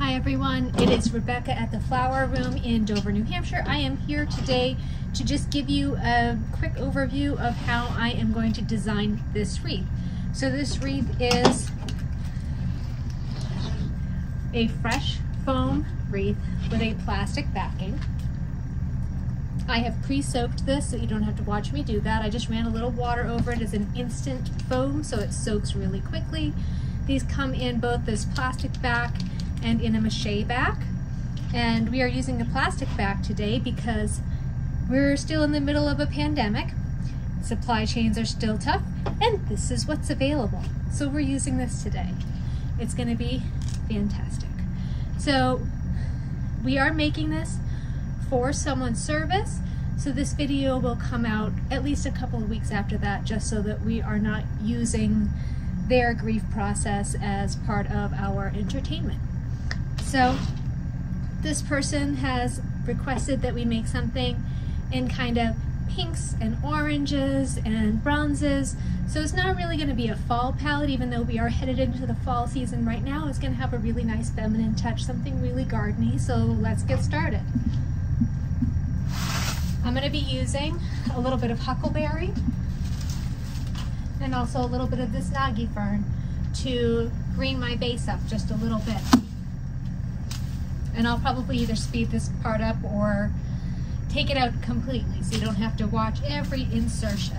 Hi everyone, it is Rebecca at the Flower Room in Dover, New Hampshire. I am here today to just give you a quick overview of how I am going to design this wreath. So this wreath is a fresh foam wreath with a plastic backing. I have pre-soaked this so you don't have to watch me do that. I just ran a little water over it as an instant foam so it soaks really quickly. These come in both this plastic back and in a mache back. And we are using a plastic back today because we're still in the middle of a pandemic. Supply chains are still tough, and this is what's available. So we're using this today. It's gonna be fantastic. So we are making this for someone's service. So this video will come out at least a couple of weeks after that, just so that we are not using their grief process as part of our entertainment. So this person has requested that we make something in kind of pinks and oranges and bronzes. So it's not really going to be a fall palette, even though we are headed into the fall season right now. It's going to have a really nice feminine touch, something really gardeny. So let's get started. I'm going to be using a little bit of huckleberry and also a little bit of this nagi fern to green my base up just a little bit. And I'll probably either speed this part up or take it out completely so you don't have to watch every insertion.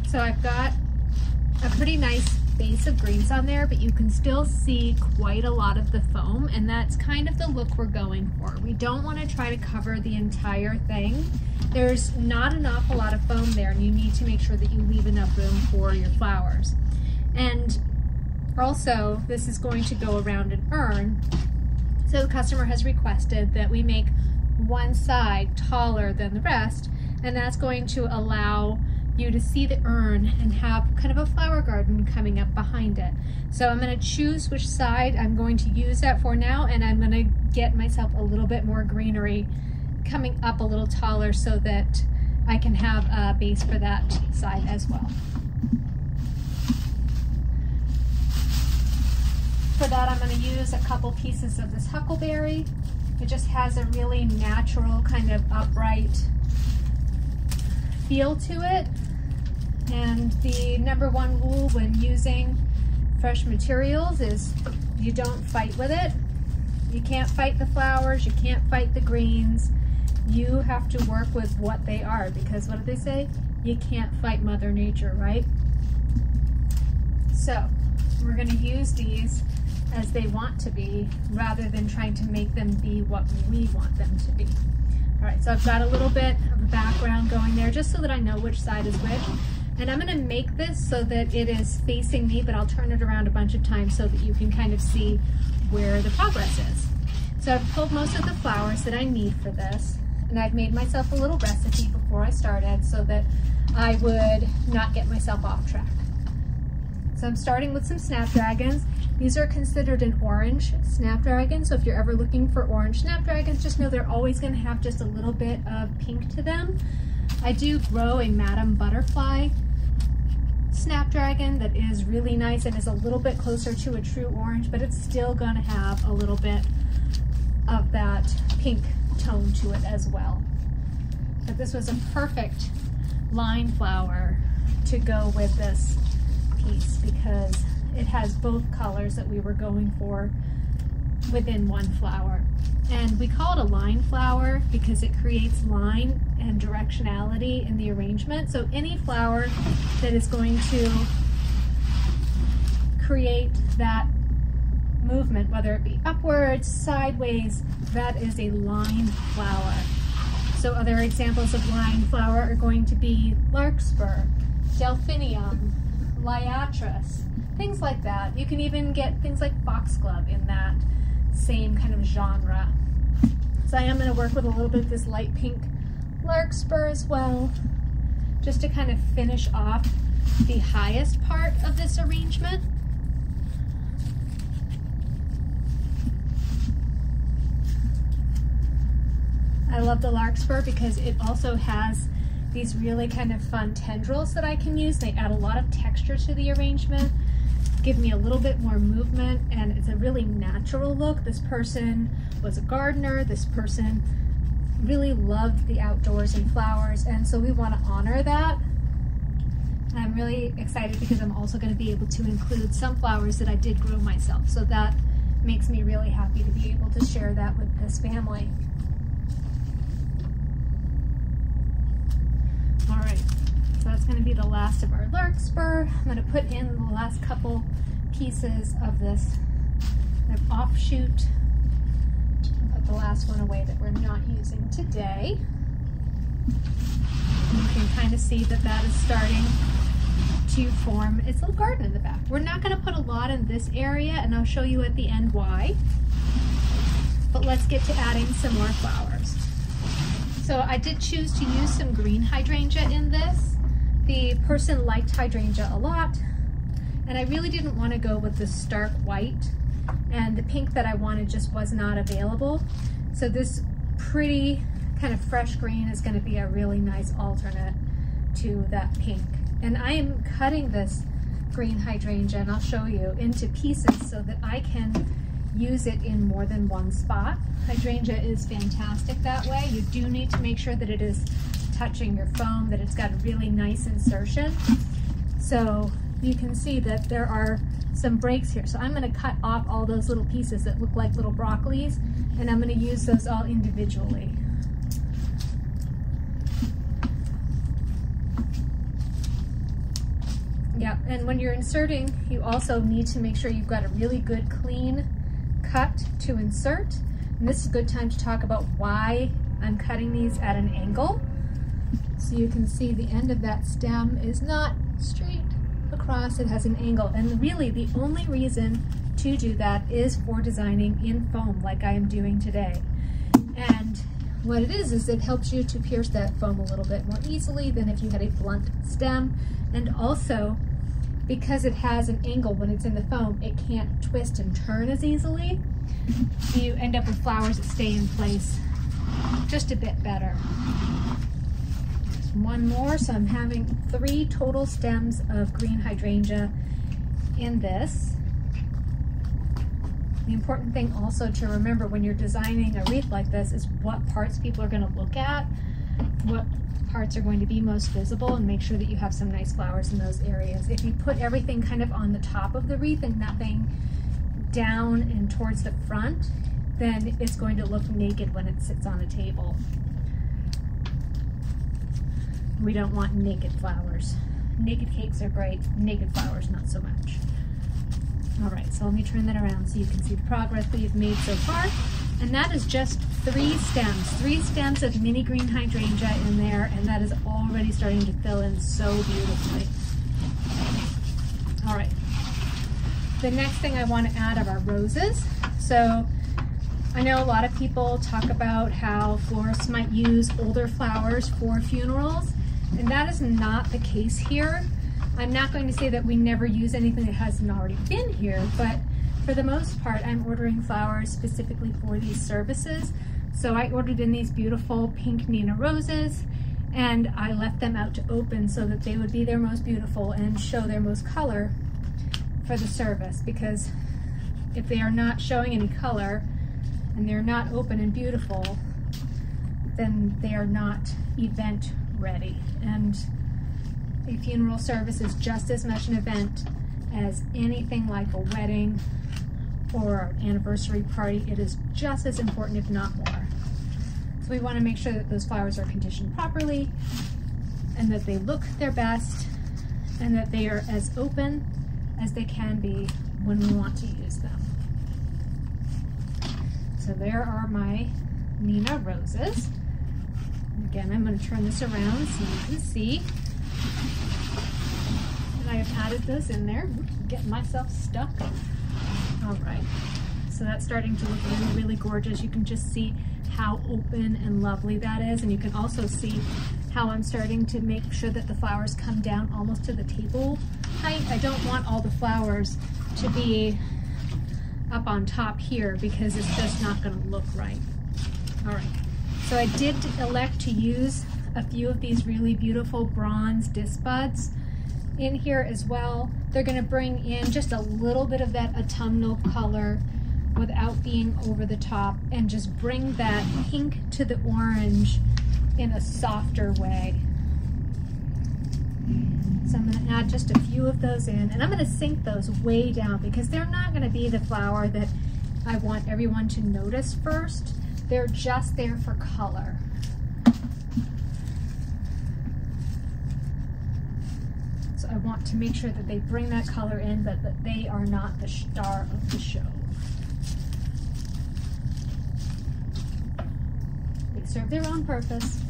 So I've got a pretty nice base of greens on there, but you can still see quite a lot of the foam, and that's kind of the look we're going for. We don't want to try to cover the entire thing. There's not an awful lot of foam there, and you need to make sure that you leave enough room for your flowers. And also, this is going to go around an urn. So the customer has requested that we make one side taller than the rest, and that's going to allow you to see the urn and have kind of a flower garden coming up behind it. So I'm going to choose which side I'm going to use that for now, and I'm going to get myself a little bit more greenery coming up a little taller so that I can have a base for that side as well. For that, I'm going to use a couple pieces of this huckleberry. It just has a really natural kind of upright feel to it. And the #1 rule when using fresh materials is you don't fight with it. You can't fight the flowers, you can't fight the greens. You have to work with what they are, because what do they say? You can't fight Mother Nature, right? So we're going to use these as they want to be rather than trying to make them be what we want them to be. All right, so I've got a little bit of a background going there just so that I know which side is which. And I'm going to make this so that it is facing me, but I'll turn it around a bunch of times so that you can kind of see where the progress is. So I've pulled most of the flowers that I need for this, and I've made myself a little recipe before I started so that I would not get myself off track. So I'm starting with some snapdragons. These are considered an orange snapdragon, so if you're ever looking for orange snapdragons, just know they're always going to have just a little bit of pink to them. I do grow a Madam Butterfly snapdragon snapdragon that is really nice and is a little bit closer to a true orange, but it's still gonna have a little bit of that pink tone to it as well. But this was a perfect line flower to go with this piece because it has both colors that we were going for within one flower. And we call it a line flower because it creates line and directionality in the arrangement. So any flower that is going to create that movement, whether it be upwards, sideways, that is a line flower. So other examples of line flower are going to be larkspur, delphinium, liatris, things like that. You can even get things like foxglove in that same kind of genre. So I am going to work with a little bit of this light pink larkspur as well, just to kind of finish off the highest part of this arrangement. I love the larkspur because it also has these really kind of fun tendrils that I can use. They add a lot of texture to the arrangement, give me a little bit more movement, and it's a really natural look. This person was a gardener. This person really loved the outdoors and flowers, and so we want to honor that. I'm really excited because I'm also going to be able to include some flowers that I did grow myself, so that makes me really happy to be able to share that with this family. All right, so that's going to be the last of our larkspur. I'm going to put in the last couple pieces of this kind of offshoot. I'll put the last one away that we're not using today. And you can kind of see that that is starting to form its little garden in the back. We're not going to put a lot in this area, and I'll show you at the end why. But let's get to adding some more flowers. So I did choose to use some green hydrangea in this. The person liked hydrangea a lot, and I really didn't want to go with the stark white, and the pink that I wanted just was not available. So this pretty kind of fresh green is going to be a really nice alternate to that pink. And I am cutting this green hydrangea, and I'll show you, into pieces so that I can use it in more than one spot. Hydrangea is fantastic that way. You do need to make sure that it is touching your foam, that it's got a really nice insertion. So you can see that there are some breaks here. So I'm going to cut off all those little pieces that look like little broccolis, and I'm going to use those all individually. Yeah, and when you're inserting, you also need to make sure you've got a really good clean cut to insert. And this is a good time to talk about why I'm cutting these at an angle. So you can see the end of that stem is not straight across, it has an angle. And really the only reason to do that is for designing in foam like I am doing today. And what it is it helps you to pierce that foam a little bit more easily than if you had a blunt stem. And also, because it has an angle when it's in the foam, it can't twist and turn as easily. So you end up with flowers that stay in place just a bit better. Just one more, so I'm having 3 total stems of green hydrangea in this. The important thing also to remember when you're designing a wreath like this is what parts people are going to look at, what parts are going to be most visible, and make sure that you have some nice flowers in those areas. If you put everything kind of on the top of the wreath and nothing down and towards the front, then it's going to look naked when it sits on a table. We don't want naked flowers. Naked cakes are great, naked flowers not so much. All right, so let me turn that around so you can see the progress that you've made so far. And that is just 3 stems of mini green hydrangea in there, and that is already starting to fill in so beautifully. All right, the next thing I want to add are our roses. So I know a lot of people talk about how florists might use older flowers for funerals, and that is not the case here. I'm not going to say that we never use anything that hasn't already been here, but for the most part, I'm ordering flowers specifically for these services. So I ordered in these beautiful pink Nina roses, And I left them out to open so that they would be their most beautiful and show their most color for the service, because if they are not showing any color and they're not open and beautiful, then they are not event ready. And a funeral service is just as much an event as anything like a wedding or an anniversary party. It is just as important, if not more. So we want to make sure that those flowers are conditioned properly and that they look their best and that they are as open as they can be when we want to use them. So there are my Nina roses. Again, I'm going to turn this around so you can see that I have added those in there. Oops, getting myself stuck. All right, so that's starting to look really, really gorgeous. You can just see how open and lovely that is, and you can also see how I'm starting to make sure that the flowers come down almost to the table height. I don't want all the flowers to be up on top here because it's just not going to look right. All right, so I did elect to use a few of these really beautiful bronze disc buds in here as well. They're going to bring in just a little bit of that autumnal color without being over the top, and just bring that pink to the orange in a softer way. So I'm going to add just a few of those in, and I'm going to sink those way down because they're not going to be the flower that I want everyone to notice first. They're just there for color. So I want to make sure that they bring that color in, but that they are not the star of the show. They serve their own purpose,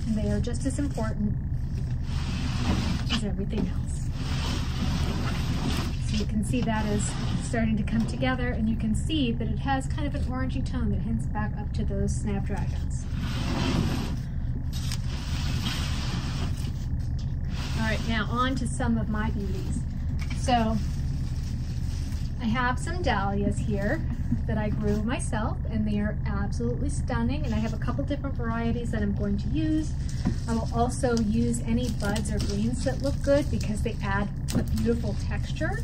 and they are just as important as everything else. So you can see that is starting to come together, and you can see that it has kind of an orangey tone that hints back up to those snapdragons. All right, now on to some of my beauties. So I have some dahlias here that I grew myself, and they are absolutely stunning, and I have a couple different varieties that I'm going to use. I will also use any buds or greens that look good because they add a beautiful texture.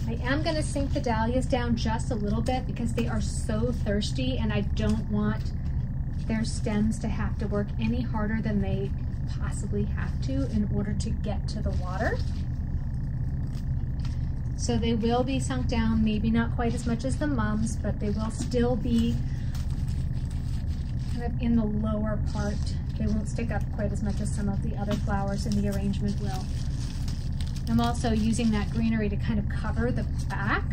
I am going to sink the dahlias down just a little bit because they are so thirsty, and I don't want their stems to have to work any harder than they possibly have to in order to get to the water. So they will be sunk down, maybe not quite as much as the mums, but they will still be kind of in the lower part. They won't stick up quite as much as some of the other flowers in the arrangement will. I'm also using that greenery to kind of cover the back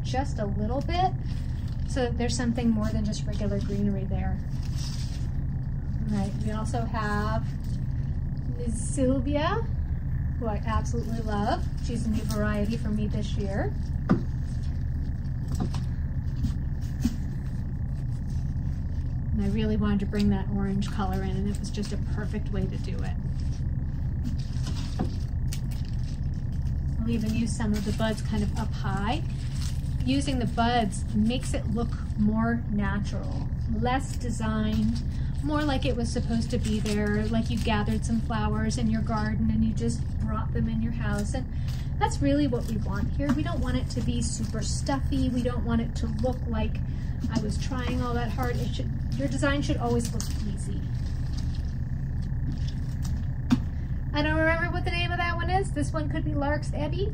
just a little bit so that there's something more than just regular greenery there. All right, we also have Ms. Sylvia, who I absolutely love. She's a new variety for me this year. And I really wanted to bring that orange color in, and it was just a perfect way to do it. I'll even use some of the buds kind of up high. Using the buds makes it look more natural, less designed, more like it was supposed to be there, like you gathered some flowers in your garden and you just brought them in your house. And that's really what we want here. We don't want it to be super stuffy. We don't want it to look like I was trying all that hard. Your design should always look easy. I don't remember what the name of that one is. This one could be Lark's Eddy.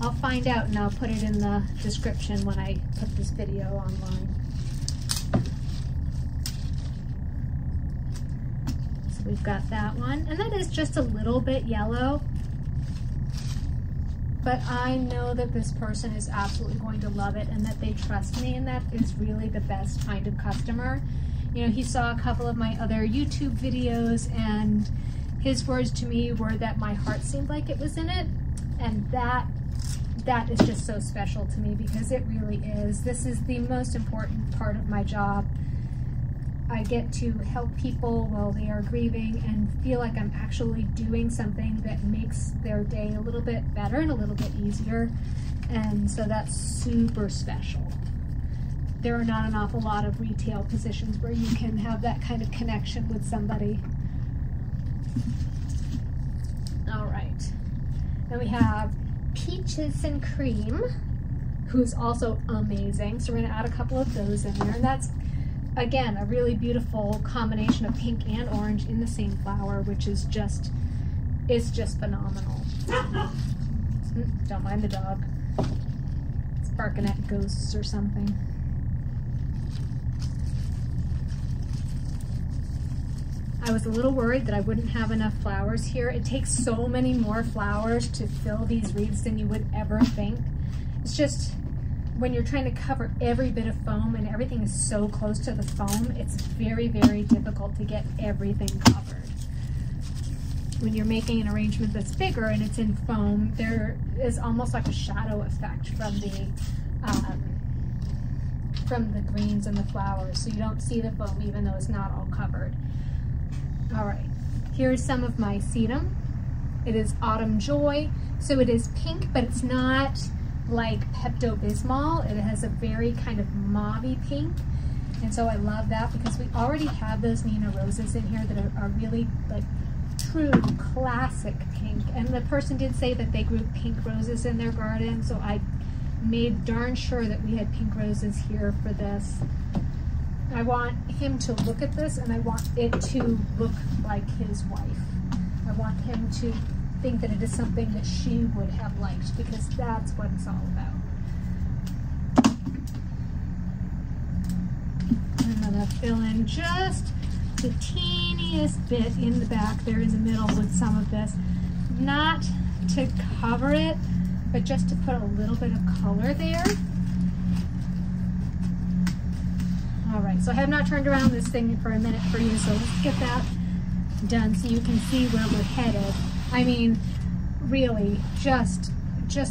I'll find out and I'll put it in the description when I put this video online. So we've got that one, and that is just a little bit yellow, but I know that this person is absolutely going to love it and that they trust me, and that is really the best kind of customer. You know, he saw a couple of my other YouTube videos, and his words to me were that my heart seemed like it was in it, and that is just so special to me because it really is. This is the most important part of my job, I get to help people while they are grieving and feel like I'm actually doing something that makes their day a little bit better and a little bit easier. And so that's super special. There are not an awful lot of retail positions where you can have that kind of connection with somebody. All right. Then we have Peaches and Cream, who's also amazing. So we're gonna add a couple of those in there. And that's, again, a really beautiful combination of pink and orange in the same flower, which is just, it's just phenomenal. Don't mind the dog. It's barking at ghosts or something. I was a little worried that I wouldn't have enough flowers here. It takes so many more flowers to fill these wreaths than you would ever think. It's just, when you're trying to cover every bit of foam and everything is so close to the foam, it's very, very difficult to get everything covered. When you're making an arrangement that's bigger and it's in foam, there is almost like a shadow effect from the greens and the flowers, so you don't see the foam even though it's not all covered. All right, here's some of my sedum. It is Autumn Joy, so it is pink, but it's not like Pepto-Bismol. It has a very kind of mauve-y pink, and so I love that because we already have those Nina roses in here that are really like true classic pink. And the person did say that they grew pink roses in their garden, so I made darn sure that we had pink roses here for this. I want him to look at this and I want it to look like his wife. I want him to think that it is something that she would have liked, because that's what it's all about. I'm gonna fill in just the teeniest bit in the back there in the middle with some of this, not to cover it, but just to put a little bit of color there. All right, so I have not turned around this thing for a minute for you, so let's get that done so you can see where we're headed. I mean, really, just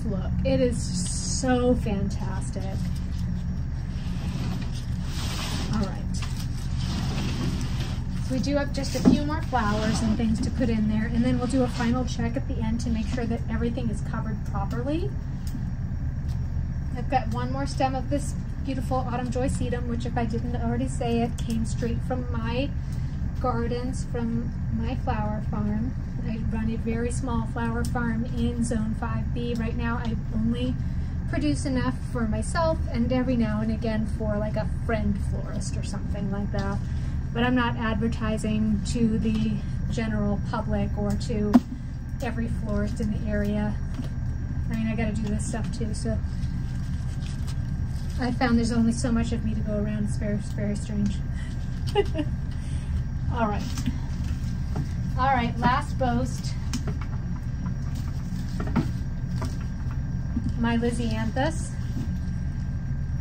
look. It is so fantastic. All right. So we do have just a few more flowers and things to put in there, and then we'll do a final check at the end to make sure that everything is covered properly. I've got one more stem of this beautiful Autumn Joy sedum, which, if I didn't already say it, came straight from my gardens, from my flower farm. I run a very small flower farm in Zone 5B. Right now I only produce enough for myself and every now and again for like a friend florist or something like that. But I'm not advertising to the general public or to every florist in the area. I mean, I gotta do this stuff too, so I found there's only so much of me to go around. It's very, very strange. All right. All right, last boast. My Lysianthus.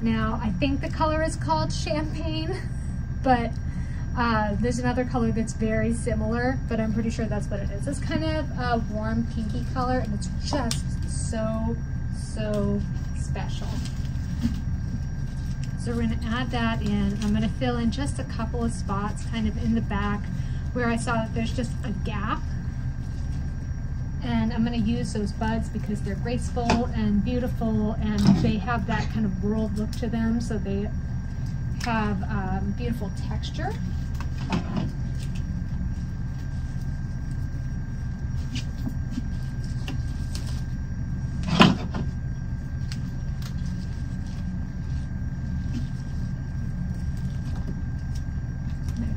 Now, I think the color is called Champagne, but there's another color that's very similar, but I'm pretty sure that's what it is. It's kind of a warm pinky color, and it's just so, so special. So we're gonna add that in. I'm gonna fill in just a couple of spots kind of in the back where I saw that there's just a gap. And I'm gonna use those buds because they're graceful and beautiful, and they have that kind of world look to them, so they have beautiful texture.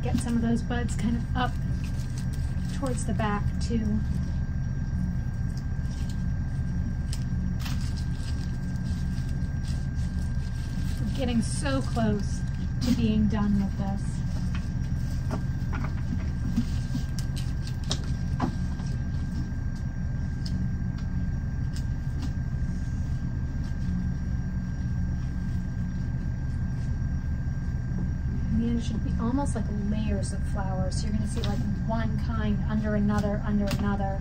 Get some of those buds kind of up towards the back too. We're getting so close to being done with this. It should be almost like layers of flowers. So you're going to see like one kind under another, under another.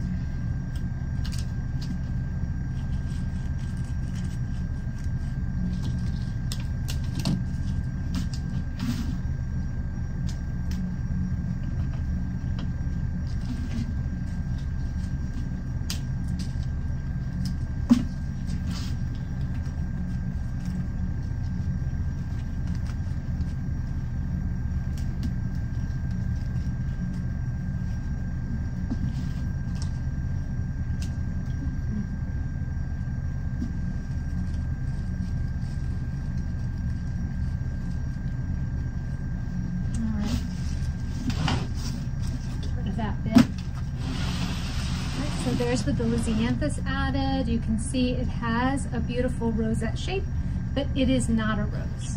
there's with the lisianthus added. You can see it has a beautiful rosette shape, but it is not a rose.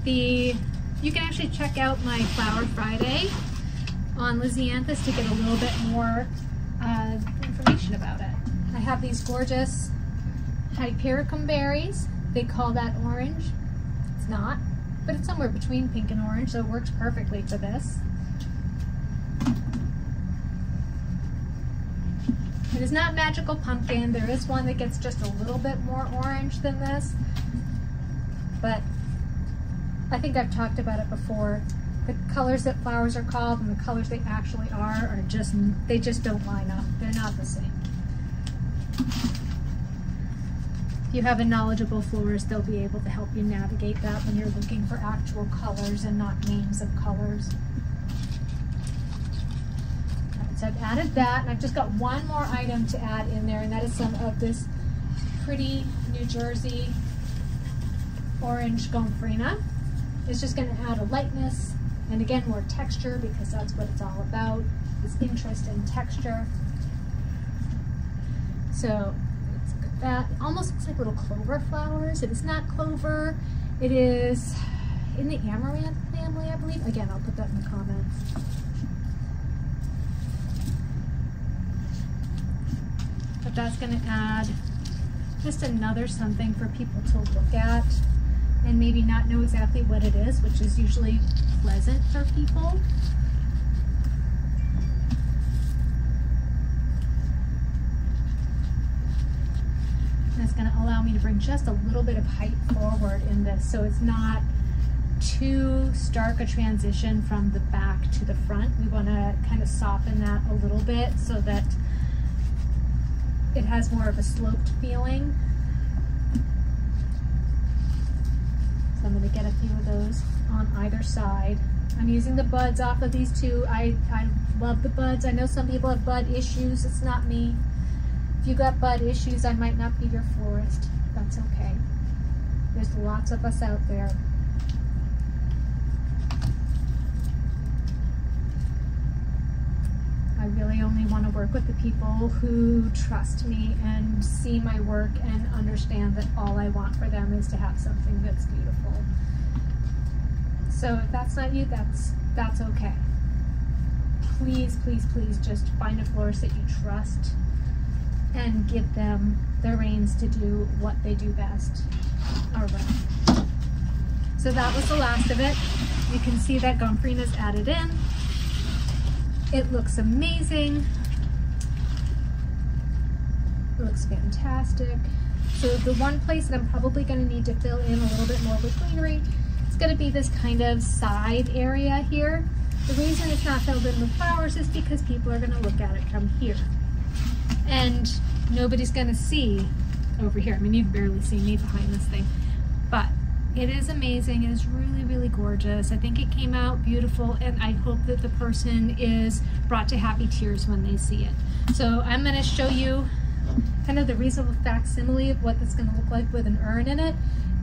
You can actually check out my Flower Friday on lisianthus to get a little bit more information about it. I have these gorgeous Hypericum berries. They call that orange. It's not, but it's somewhere between pink and orange, so it works perfectly for this. It is not magical pumpkin. There is one that gets just a little bit more orange than this, but I think I've talked about it before. The colors that flowers are called and the colors they actually are just, they just don't line up. They're not the same. If you have a knowledgeable florist, they'll be able to help you navigate that when you're looking for actual colors and not names of colors. So I've added that, and I've just got one more item to add in there, and that is some of this pretty New Jersey orange gomphrena. It's just going to add a lightness, and again, more texture, because that's what it's all about, is interest in texture. So let's look at that. It almost looks like little clover flowers. It is not clover. It is in the amaranth family, I believe. Again, I'll put that in the comments. But that's going to add just another something for people to look at and maybe not know exactly what it is, which is usually pleasant for people. And it's going to allow me to bring just a little bit of height forward in this, so it's not too stark a transition from the back to the front. We want to kind of soften that a little bit so that it has more of a sloped feeling. So I'm going to get a few of those on either side. I'm using the buds off of these two. I love the buds. I know some people have bud issues. It's not me. If you got bud issues, I might not be your florist. That's okay. There's lots of us out there. I really only want to work with the people who trust me and see my work and understand that all I want for them is to have something that's beautiful. So if that's not you, that's okay. Please, please, please just find a florist that you trust and give them the reins to do what they do best. All right. So that was the last of it. You can see that gomphrena is added in. It looks amazing. It looks fantastic. So the one place that I'm probably going to need to fill in a little bit more with greenery, it's going to be this kind of side area here. The reason it's not filled in with flowers is because people are going to look at it from here. And nobody's going to see over here. I mean, you can barely see me behind this thing. But it is amazing. It is really, really gorgeous. I think it came out beautiful, and I hope that the person is brought to happy tears when they see it. So I'm going to show you kind of the reasonable facsimile of what that's going to look like with an urn in it,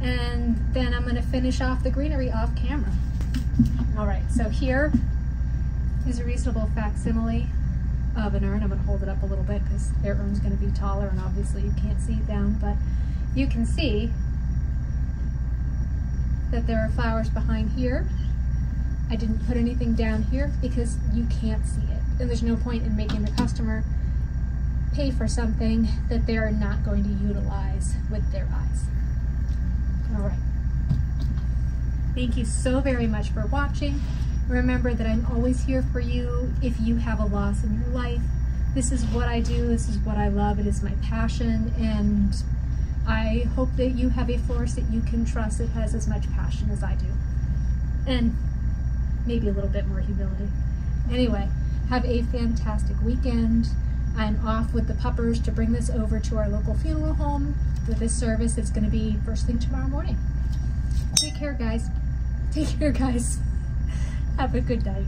and then I'm going to finish off the greenery off camera. All right, so here is a reasonable facsimile of an urn. I'm going to hold it up a little bit because their urn's going to be taller, and obviously you can't see it down, but you can see that there are flowers behind here. I didn't put anything down here because you can't see it, and there's no point in making the customer pay for something that they're not going to utilize with their eyes. All right. Thank you so very much for watching. Remember that I'm always here for you if you have a loss in your life. This is what I do. This is what I love. It is my passion, and I hope that you have a florist that you can trust that has as much passion as I do. And maybe a little bit more humility. Anyway, have a fantastic weekend. I'm off with the puppers to bring this over to our local funeral home with this service that's going to be first thing tomorrow morning. Take care, guys. Take care, guys. Have a good night.